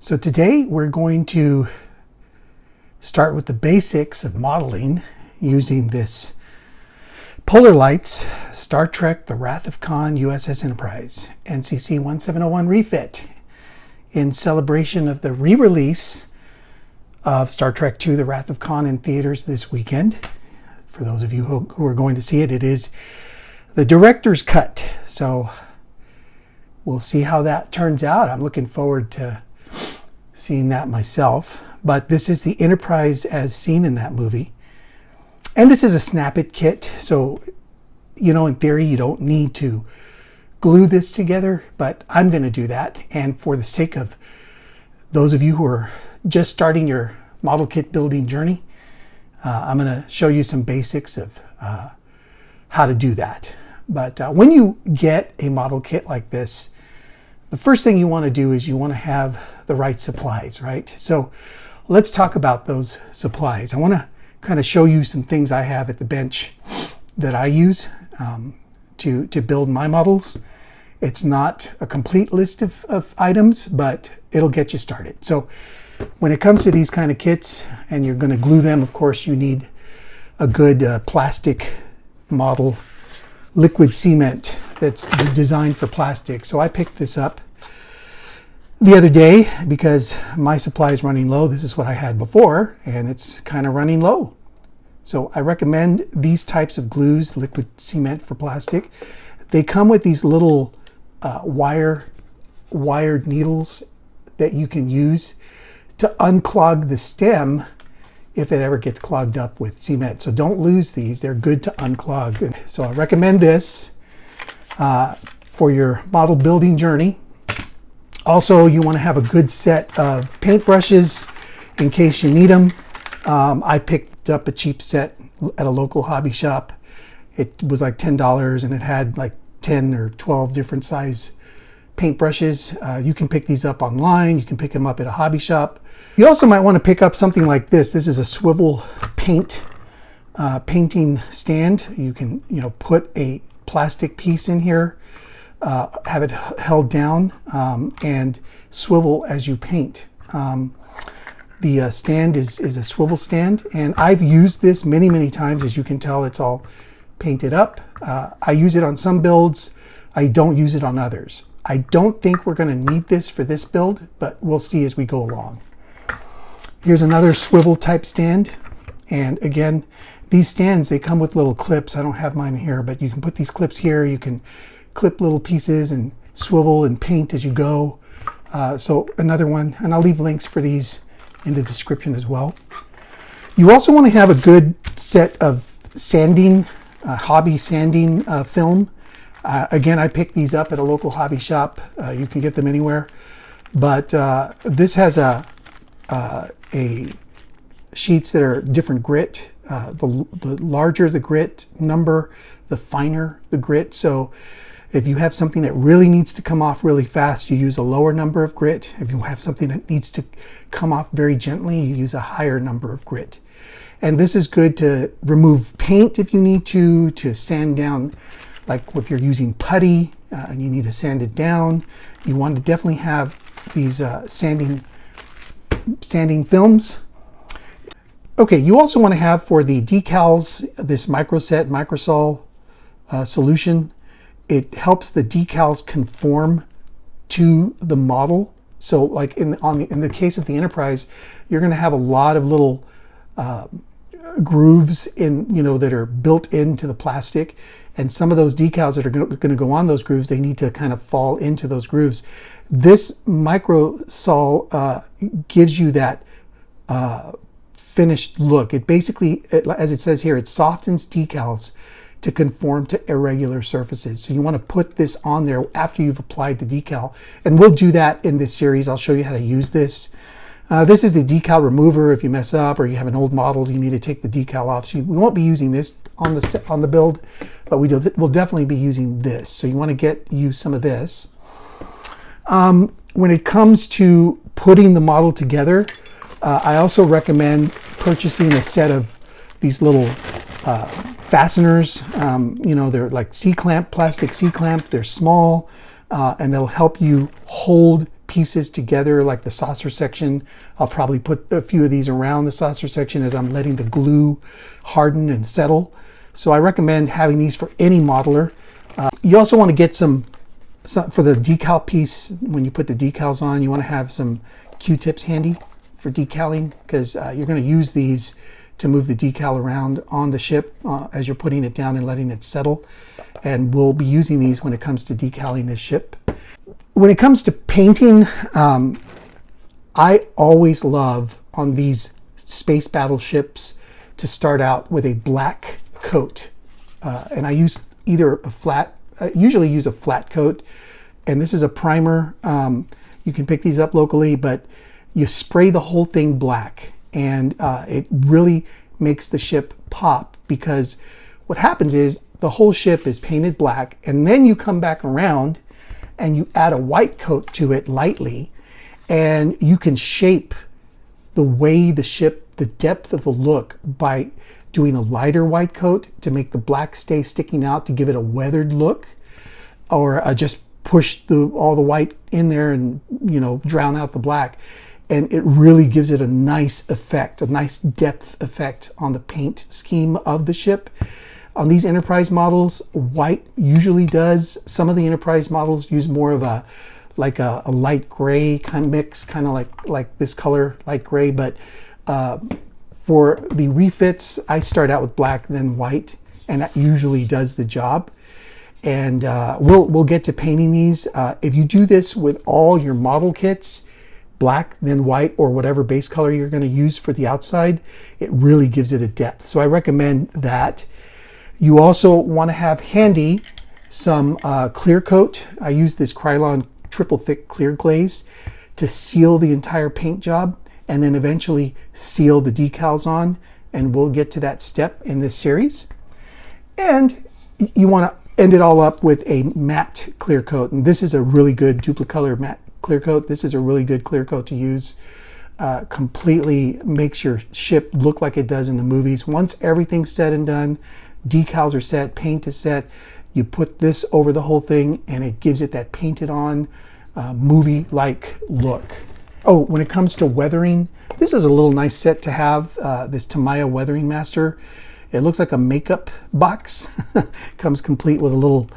So today we're going to start with the basics of modeling using this Polar Lights Star Trek The Wrath of Khan U.S.S. Enterprise NCC 1701 refit in celebration of the re-release of Star Trek II The Wrath of Khan in theaters this weekend. For those of you who are going to see it, it is the director's cut. So we'll see how that turns out. I'm looking forward to seeing that myself. But this is the Enterprise as seen in that movie. And this is a snap-it kit. So, you know, in theory, you don't need to glue this together, but I'm going to do that. And for the sake of those of you who are just starting your model kit building journey, I'm going to show you some basics of how to do that. But when you get a model kit like this, the first thing you want to do is you want to have the right supplies, right? So let's talk about those supplies. I want to kind of show you some things I have at the bench that I use to build my models. It's not a complete list of items, but it'll get you started. So when it comes to these kind of kits and you're going to glue them, of course, you need a good plastic model liquid cement that's designed for plastic. So I picked this up the other day because my supply is running low. This is what I had before, and it's kind of running low. So I recommend these types of glues, liquid cement for plastic. They come with these little wired needles that you can use to unclog the stem if it ever gets clogged up with cement. So don't lose these. They're good to unclog. So I recommend this for your model building journey. Also, you want to have a good set of paintbrushes in case you need them. I picked up a cheap set at a local hobby shop. It was like $10 and it had like 10 or 12 different size paintbrushes. You can pick these up online. You can pick them up at a hobby shop. You also might want to pick up something like this. This is a swivel painting stand. You can, put a plastic piece in here, have it held down, and swivel as you paint. The stand is a swivel stand, and I've used this many times. As you can tell, it's all painted up. I use it on some builds. I don't use it on others. I don't think we're going to need this for this build, but we'll see as we go along. Here's another swivel type stand. And again, these stands, they come with little clips. I don't have mine here, but you can put these clips here. You can clip little pieces and swivel and paint as you go. So another one, and I'll leave links for these in the description as well. You also want to have a good set of sanding, hobby sanding film. Again, I picked these up at a local hobby shop. You can get them anywhere. But this has a sheets that are different grit. The larger the grit number, the finer the grit. So if you have something that really needs to come off really fast, you use a lower number of grit. If you have something that needs to come off very gently, you use a higher number of grit. And this is good to remove paint if you need to sand down, like if you're using putty and you need to sand it down. You want to definitely have these sanding films. Okay, you also want to have for the decals this microsol solution. It helps the decals conform to the model. So like in the case of the Enterprise, you're going to have a lot of little grooves that are built into the plastic, and some of those decals that are going to go on those grooves, they need to kind of fall into those grooves. This microsol gives you that finished look. It basically, as it says here, it softens decals to conform to irregular surfaces. So you want to put this on there after you've applied the decal. And we'll do that in this series. I'll show you how to use this. This is the decal remover. If you mess up or you have an old model, you need to take the decal off. So we won't be using this on the build, but we'll definitely be using this. So you want to use some of this. When it comes to putting the model together, I also recommend purchasing a set of these little fasteners. They're like C-clamp, plastic C-clamp. They're small, and they'll help you hold pieces together, like the saucer section. I'll probably put a few of these around the saucer section as I'm letting the glue harden and settle. So I recommend having these for any modeler. You also want to get some for the decal piece. When you put the decals on, you want to have some Q-tips handy for decaling, because you're going to use these to move the decal around on the ship as you're putting it down and letting it settle. And we'll be using these when it comes to decaling this ship. When it comes to painting, I always love on these space battleships to start out with a black coat. And I use either a flat, I usually use a flat coat, and this is a primer. You can pick these up locally, but you spray the whole thing black, and it really makes the ship pop, because what happens is the whole ship is painted black, and then you come back around and you add a white coat to it lightly, and you can shape the way the ship, the depth of the look, by doing a lighter white coat to make the black stay sticking out to give it a weathered look, or just push all the white in there and, you know, drown out the black. And it really gives it a nice effect, a nice depth effect on the paint scheme of the ship. On these Enterprise models, white usually does. Some of the Enterprise models use more of a light gray kind of mix, kind of like this color, light gray. But for the refits, I start out with black, then white, and that usually does the job. And we'll get to painting these. If you do this with all your model kits, black, then white, or whatever base color you're going to use for the outside, it really gives it a depth. So I recommend that. You also want to have handy some clear coat. I use this Krylon triple thick clear glaze to seal the entire paint job, and then eventually seal the decals on, and we'll get to that step in this series. And you want to end it all up with a matte clear coat, and this is a really good duplicolor matte clear coat. This is a really good clear coat to use. Completely makes your ship look like it does in the movies. Once everything's said and done, decals are set, paint is set, you put this over the whole thing, and it gives it that painted on movie-like look. Oh, when it comes to weathering, this is a little nice set to have, this Tamiya Weathering Master. It looks like a makeup box. Comes complete with a little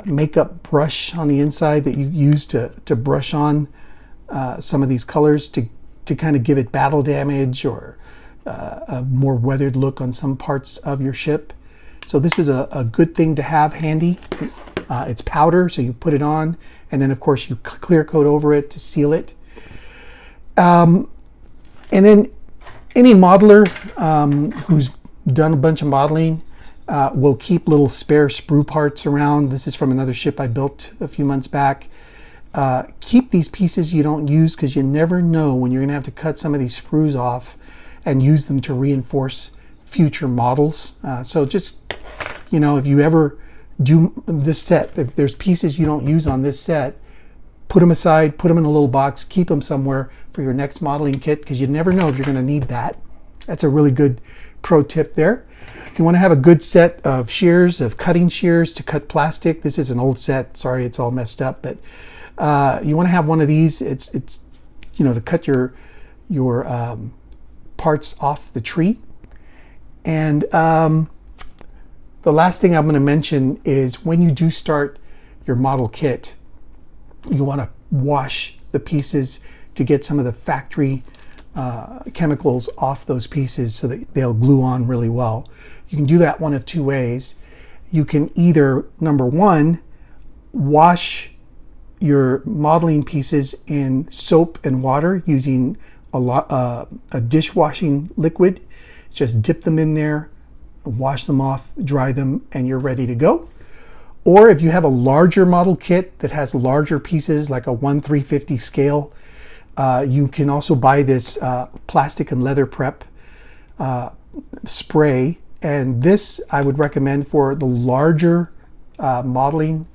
makeup brush on the inside that you use to brush on some of these colors to kind of give it battle damage or a more weathered look on some parts of your ship. So this is a good thing to have handy. It's powder, so you put it on, and then of course you clear coat over it to seal it. And then any modeler who's done a bunch of modeling will keep little spare sprue parts around. This is from another ship I built a few months back. Keep these pieces you don't use, because you never know when you're going to have to cut some of these sprues off and use them to reinforce future models. So just, you know, if you ever do this set, if there's pieces you don't use on this set, put them aside, put them in a little box, keep them somewhere for your next modeling kit, because you never know if you're going to need that. That's a really good pro tip there. You want to have a good set of shears, of cutting shears to cut plastic. This is an old set. Sorry, it's all messed up, but you want to have one of these. It's you know, to cut your parts off the tree. And the last thing I'm going to mention is when you do start your model kit, you want to wash the pieces to get some of the factory chemicals off those pieces so that they'll glue on really well. You can do that one of two ways. You can either, number one, wash your modeling pieces in soap and water using a dishwashing liquid. Just dip them in there, wash them off, dry them, and you're ready to go. Or if you have a larger model kit that has larger pieces, like a 1/350 scale, you can also buy this plastic and leather prep spray. And this I would recommend for the larger modeling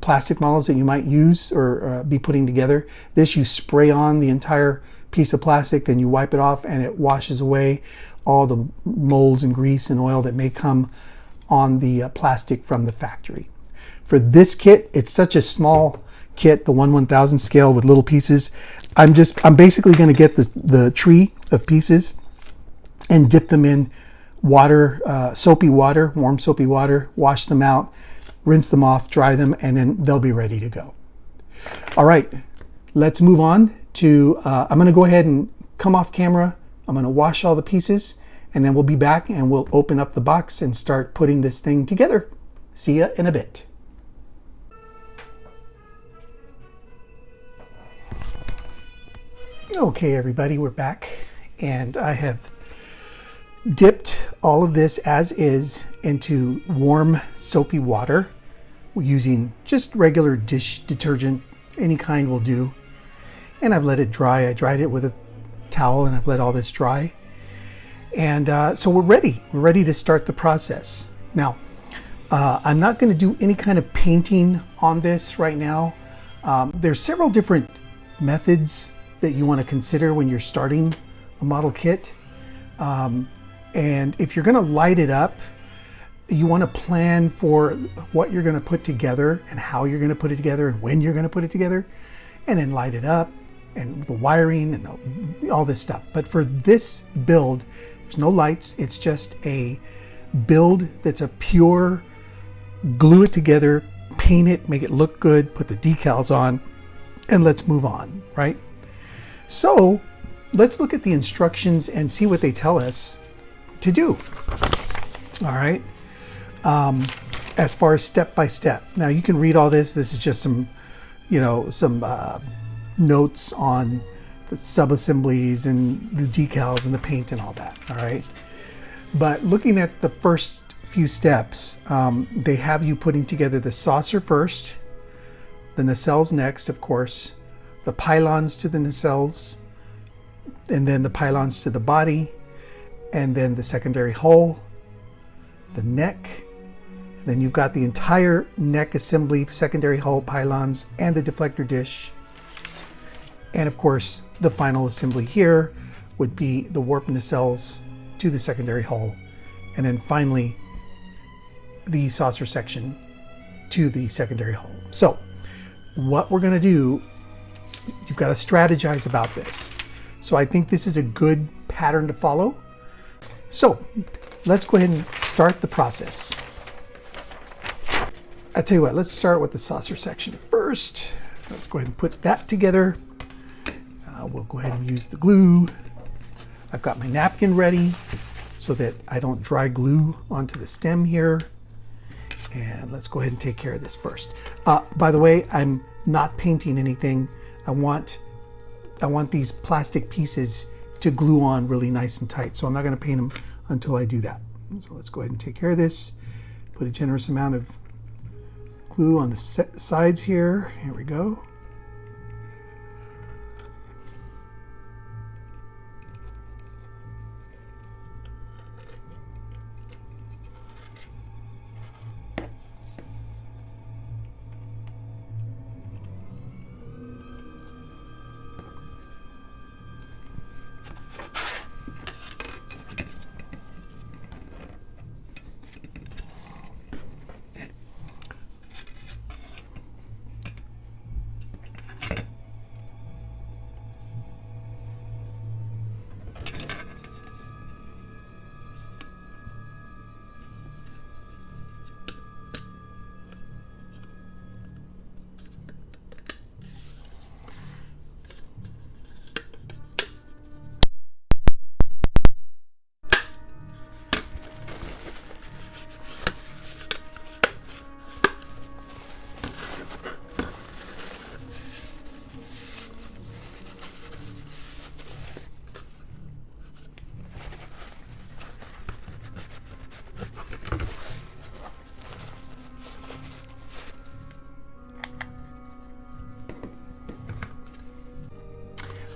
plastic models that you might use or be putting together. This you spray on the entire piece of plastic, then you wipe it off, and it washes away all the molds and grease and oil that may come on the plastic from the factory. For this kit, it's such a small kit, the 1/1000 scale with little pieces. I'm basically going to get the tree of pieces and dip them in water, soapy water, warm soapy water, wash them out, rinse them off, dry them, and then they'll be ready to go. All right, let's move on to, I'm going to go ahead and come off camera. I'm going to wash all the pieces, and then we'll be back and we'll open up the box and start putting this thing together. See ya in a bit. Okay, everybody, we're back, and I have dipped all of this as is into warm soapy water using just regular dish detergent, any kind will do, and I've let it dry. I dried it with a towel, and I've let all this dry, and so we're ready to start the process. Now I'm not going to do any kind of painting on this right now. There's several different methods that you want to consider when you're starting a model kit. And if you're going to light it up, you want to plan for what you're going to put together and how you're going to put it together and when you're going to put it together, and then light it up and the wiring and all this stuff. But for this build, there's no lights. It's just a build that's a pure glue it together, paint it, make it look good, put the decals on, and let's move on, right? So let's look at the instructions and see what they tell us to do. All right. As far as step by step. Now you can read all this. This is just some, notes on the sub-assemblies and the decals and the paint and all that. All right. But looking at the first few steps, they have you putting together the saucer first, the nacelles next, of course, the pylons to the nacelles, and then the pylons to the body, and then the secondary hull, the neck. Then you've got the entire neck assembly, secondary hull, pylons, and the deflector dish. And of course, the final assembly here would be the warp nacelles to the secondary hull, and then finally the saucer section to the secondary hull. So what we're going to do, you've got to strategize about this. So I think this is a good pattern to follow. So let's go ahead and start the process. I tell you what, let's start with the saucer section first. Let's go ahead and put that together. We'll go ahead and use the glue. I've got my napkin ready so that I don't dry glue onto the stem here. And let's go ahead and take care of this first. By the way, I'm not painting anything. I want these plastic pieces to glue on really nice and tight. So I'm not going to paint them until I do that. So let's go ahead and take care of this. Put a generous amount of glue on the sides here. Here we go.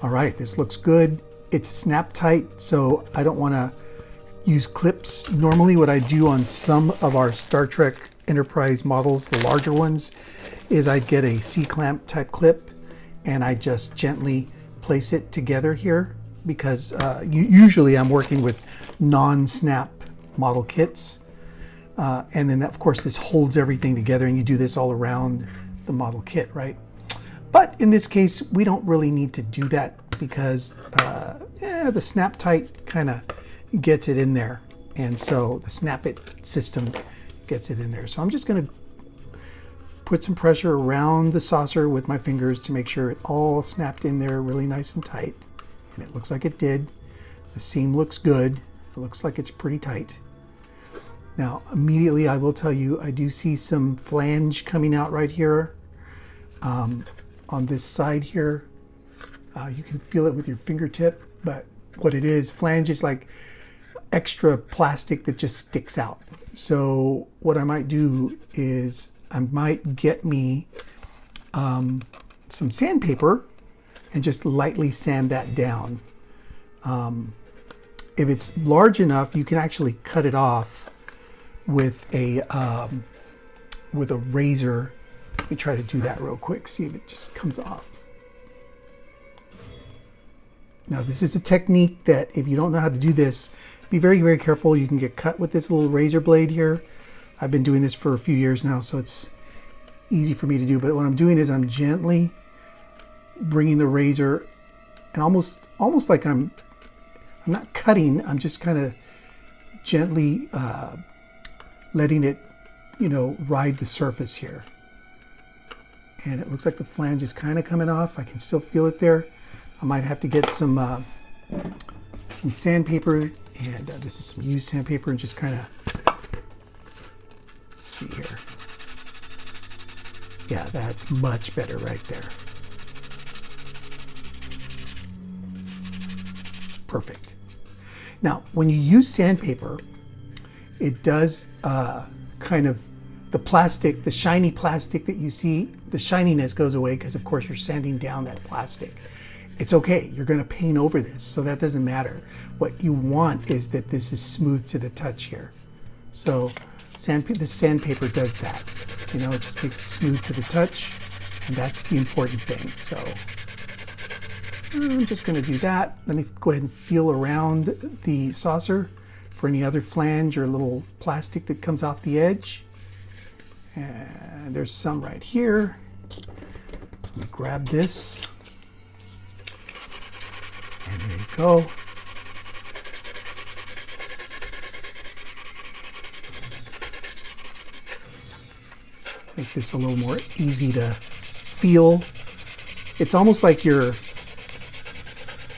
All right, this looks good. It's snap tight, so I don't want to use clips. Normally what I do on some of our Star Trek Enterprise models, the larger ones, is I get a C-clamp type clip and I just gently place it together here because usually I'm working with non-snap model kits. And then of course this holds everything together, and you do this all around the model kit, right? But in this case, we don't really need to do that because the snap tight kind of gets it in there. And so the snap it system gets it in there. So I'm just going to put some pressure around the saucer with my fingers to make sure it all snapped in there really nice and tight. And it looks like it did. The seam looks good. It looks like it's pretty tight. Now, immediately I will tell you, I do see some flange coming out right here on this side here. You can feel it with your fingertip, but what it is, flange is like extra plastic that just sticks out. So what I might do is I might get me some sandpaper and just lightly sand that down. If it's large enough, you can actually cut it off with a razor. Let me try to do that real quick, see if it just comes off. Now this is a technique that if you don't know how to do this, be very, very careful. You can get cut with this little razor blade here. I've been doing this for a few years now, so it's easy for me to do. But what I'm doing is I'm gently bringing the razor, and almost like I'm not cutting, I'm just kind of gently letting it, ride the surface here. And it looks like the flange is kind of coming off. I can still feel it there. I might have to get some sandpaper, and this is some used sandpaper, and just kind of, let's see here. Yeah, that's much better right there. Perfect. Now, when you use sandpaper, it does kind of, the plastic, the shiny plastic that you see, the shininess goes away because of course you're sanding down that plastic. It's okay, you're going to paint over this, so that doesn't matter. What you want is that this is smooth to the touch here. So the sandpaper does that. It just makes it smooth to the touch, and that's the important thing. So I'm just going to do that. Let me go ahead and feel around the saucer for any other flange or little plastic that comes off the edge. And there's some right here. Let me grab this. And there you go. Make this a little more easy to feel. It's almost like you're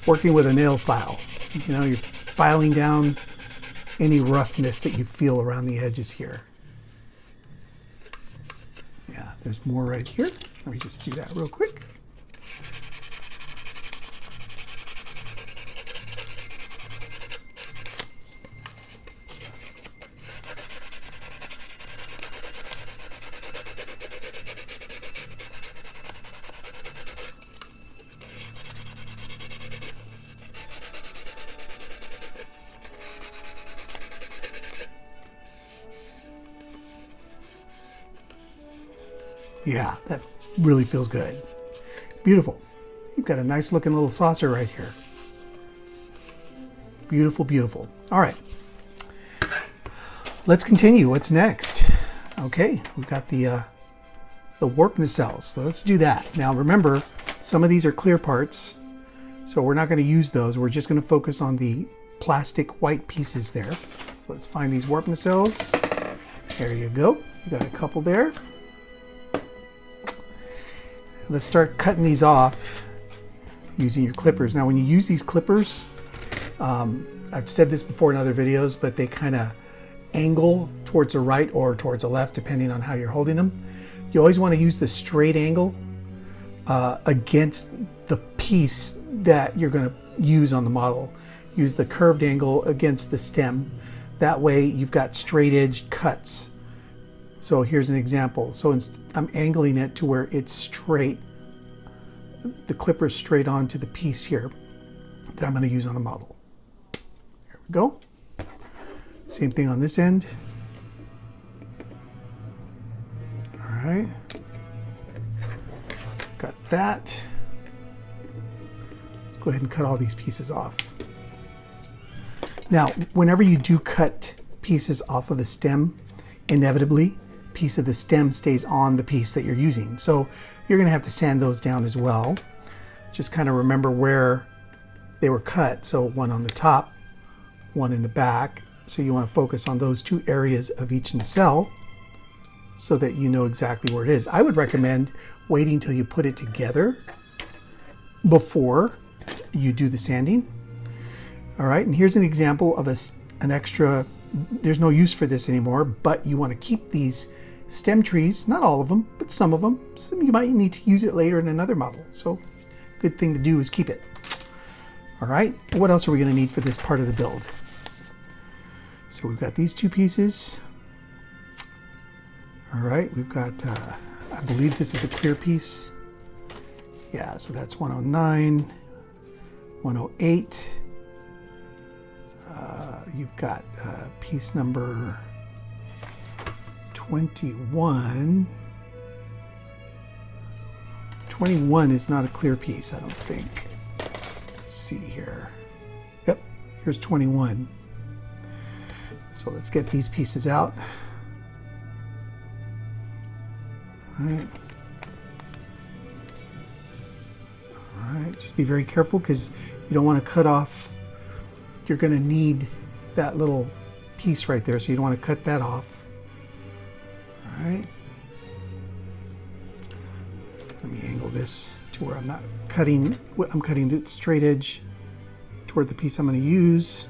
working with a nail file. You're filing down any roughness that you feel around the edges here. Yeah, there's more right here. Let me just do that real quick. Yeah, that really feels good. Beautiful. You've got a nice looking little saucer right here. Beautiful, beautiful. All right. Let's continue. What's next? Okay, we've got the warp nacelles. So let's do that. Now remember, some of these are clear parts, so we're not going to use those. We're just going to focus on the plastic white pieces there. So let's find these warp nacelles. There you go. You got a couple there. Let's start cutting these off using your clippers. Now when you use these clippers, I've said this before in other videos, but they kind of angle towards the right or towards the left depending on how you're holding them. You always want to use the straight angle against the piece that you're going to use on the model. Use the curved angle against the stem. That way you've got straight edged cuts. So here's an example. So I'm angling it to where it's straight. The clipper's straight onto the piece here that I'm going to use on the model. There we go. Same thing on this end. All right. Got that. Go ahead and cut all these pieces off. Now, whenever you do cut pieces off of a stem, inevitably, piece of the stem stays on the piece that you're using. So you're going to have to sand those down as well. Just kind of remember where they were cut. So one on the top, one in the back. So you want to focus on those two areas of each nacelle so that you know exactly where it is. I would recommend waiting till you put it together before you do the sanding. All right, and here's an example of an extra, there's no use for this anymore, but you want to keep these stem trees, not all of them, but some of them. Some you might need to use it later in another model. So good thing to do is keep it. All right, what else are we going to need for this part of the build? So we've got these two pieces. All right, we've got, I believe this is a clear piece. Yeah, so that's 109, 108. You've got piece number 21. 21 is not a clear piece, I don't think. Let's see here. Yep, here's 21. So let's get these pieces out. All right. All right, just be very careful because you don't want to cut off. You're going to need that little piece right there, so you don't want to cut that off. All right. Let me angle this to where I'm not cutting. I'm cutting the straight edge toward the piece I'm going to use.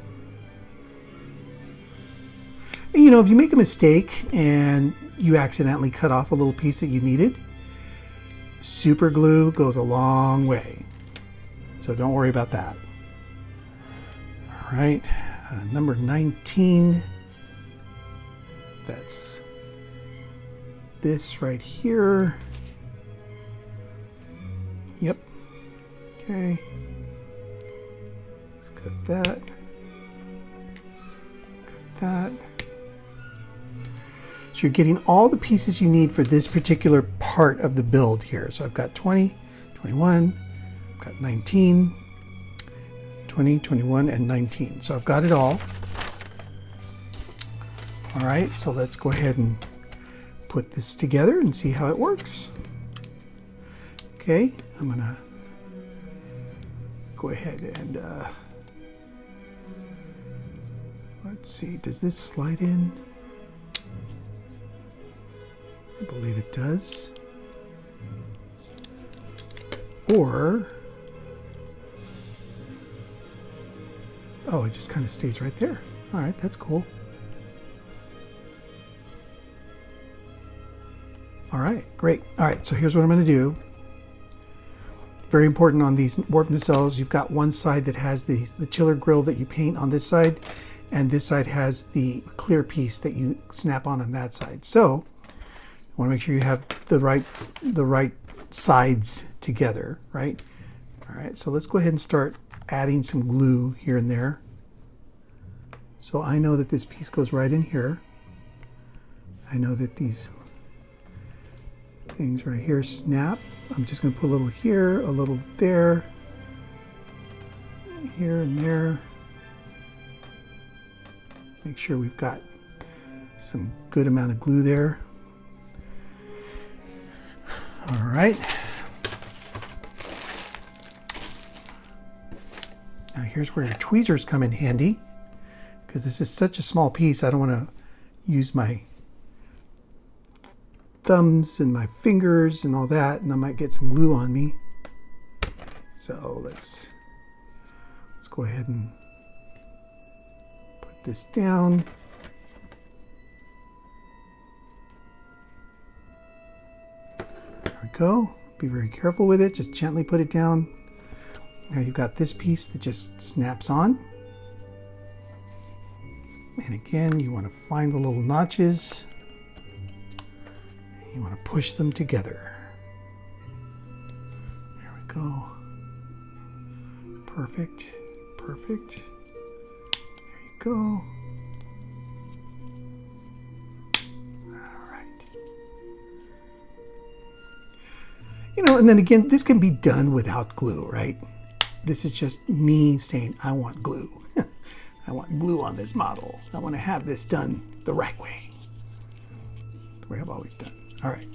And, you know, if you make a mistake and you accidentally cut off a little piece that you needed, super glue goes a long way. So don't worry about that. All right, number 19. That's this right here. Yep. Okay. Let's cut that. Cut that. So you're getting all the pieces you need for this particular part of the build here. So I've got 20, 21, I've got 19, 20, 21, and 19. So I've got it all. All right, so let's go ahead and put this together and see how it works. Okay, I'm gonna go ahead and let's see, does this slide in? I believe it does. Or, oh, it just kind of stays right there. All right, that's cool. All right, great. All right, so here's what I'm going to do. Very important on these warp nacelles, you've got one side that has the chiller grill that you paint on this side, and this side has the clear piece that you snap on that side. So you want to make sure you have the right sides together, right? All right, so let's go ahead and start adding some glue here and there. So I know that this piece goes right in here. I know that these things right here snap. I'm just going to put a little here, a little there, here and there. Make sure we've got some good amount of glue there. All right. Now here's where your tweezers come in handy, because this is such a small piece. I don't want to use my thumbs and my fingers and all that, and I might get some glue on me. So let's go ahead and put this down. There we go. Be very careful with it. Just gently put it down. Now you've got this piece that just snaps on. And again, you want to find the little notches. You want to push them together. There we go. Perfect. Perfect. There you go. All right. You know, and then again, this can be done without glue, right? This is just me saying, I want glue. I want glue on this model. I want to have this done the right way. the way I've always done. All right.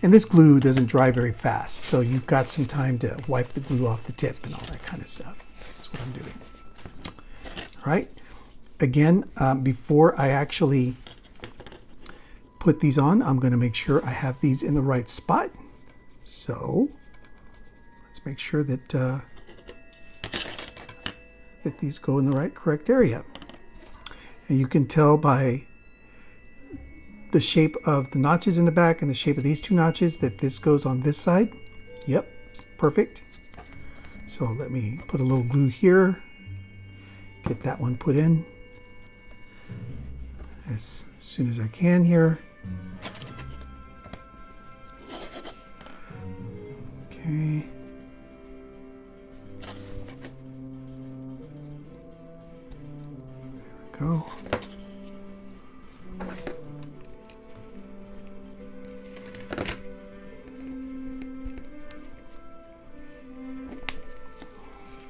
And this glue doesn't dry very fast, so you've got some time to wipe the glue off the tip and all that kind of stuff. That's what I'm doing. All right. Again, before I actually put these on, I'm going to make sure I have these in the right spot. So let's make sure that that these go in the correct area. And you can tell by the shape of the notches in the back and the shape of these two notches that this goes on this side. Yep, perfect. So let me put a little glue here, get that one put in as soon as I can here. Okay. There we go.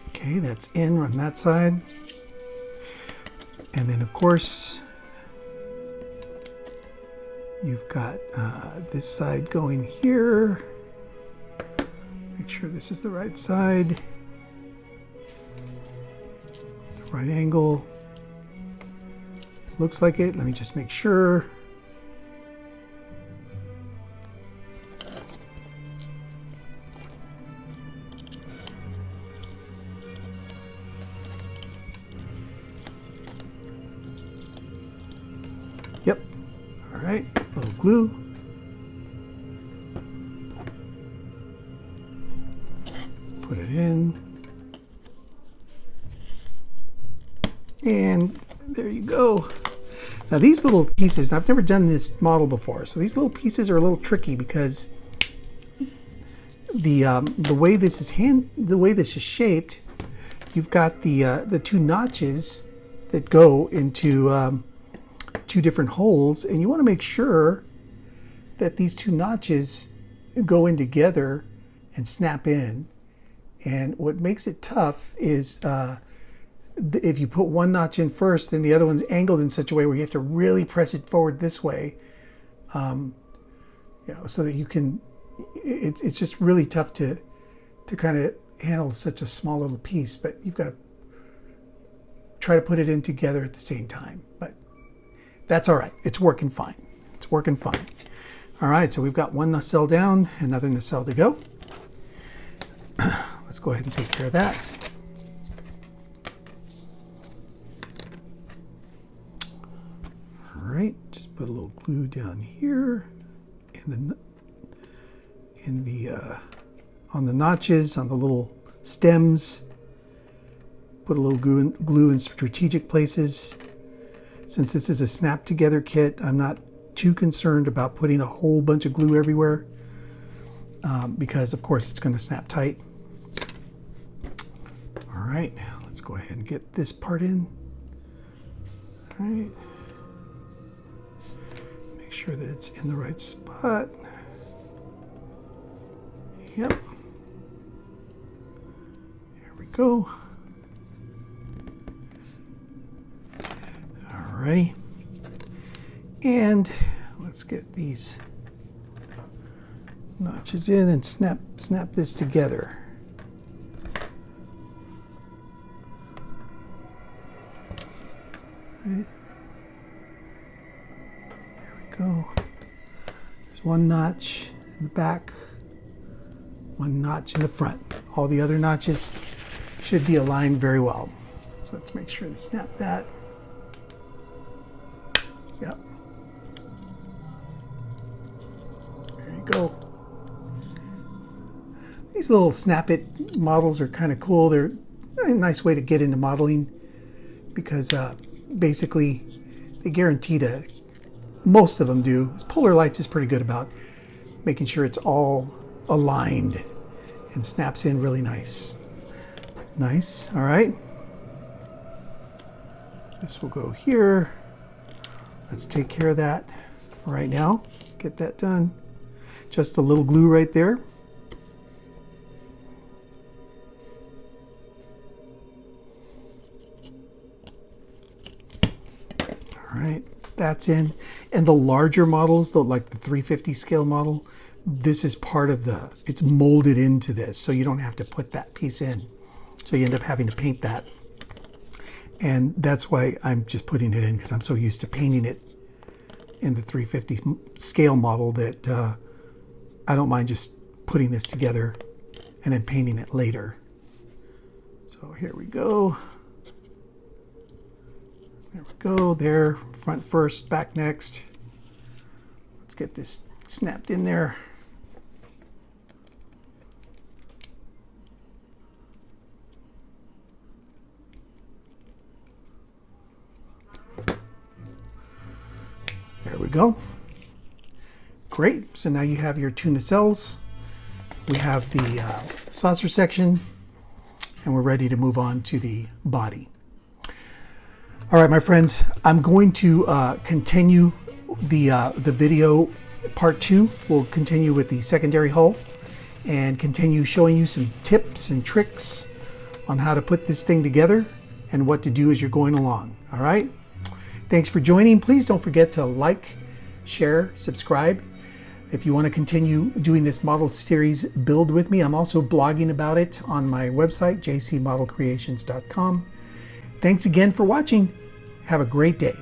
Okay, that's in on that side. And then of course, you've got this side going here. Make sure this is the right side. The right angle. Looks like it. Let me just make sure. Yep. All right. A little glue. Put it in. And there you go. Now these little pieces, I've never done this model before, so these little pieces are a little tricky because the way this is shaped, you've got the two notches that go into two different holes, and you want to make sure that these two notches go in together and snap in. And what makes it tough is if you put one notch in first, then the other one's angled in such a way where you have to really press it forward this way, so that you can. It's just really tough to kind of handle such a small little piece, but you've got to try to put it in together at the same time. But that's all right. It's working fine. It's working fine. All right, so we've got one nacelle down, another nacelle to go. Let's go ahead and take care of that. All right, just put a little glue down here on the notches, on the little stems. Put a little glue in strategic places. Since this is a snap together kit, I'm not too concerned about putting a whole bunch of glue everywhere because of course it's going to snap tight. All right, let's go ahead and get this part in. All right. Make sure that it's in the right spot. Yep. Here we go. Alrighty. And let's get these notches in and snap this together. Right. There we go. There's one notch in the back, one notch in the front. All the other notches should be aligned very well. So let's make sure to snap that. Yep. There you go. These little snap it models are kind of cool. They're a nice way to get into modeling because basically they guarantee to, most of them do. Polar Lights is pretty good about making sure it's all aligned and snaps in really nice. Nice, all right. This will go here. Let's take care of that right now. Get that done. Just a little glue right there. All right. that's in. And the larger models, like the 350 scale model, this is part of it's molded into this, so you don't have to put that piece in. So you end up having to paint that. And that's why I'm just putting it in, because I'm so used to painting it in the 350 scale model that I don't mind just putting this together and then painting it later. So here we go. There we go, there, front first, back next. Let's get this snapped in there. There we go. Great, so now you have your two nacelles. We have the saucer section, and we're ready to move on to the body. All right, my friends, I'm going to continue the video part 2. We'll continue with the secondary hull and continue showing you some tips and tricks on how to put this thing together and what to do as you're going along. All right, thanks for joining. Please don't forget to like, share, subscribe. If you want to continue doing this model series build with me, I'm also blogging about it on my website, jcmodelcreations.com. Thanks again for watching. Have a great day.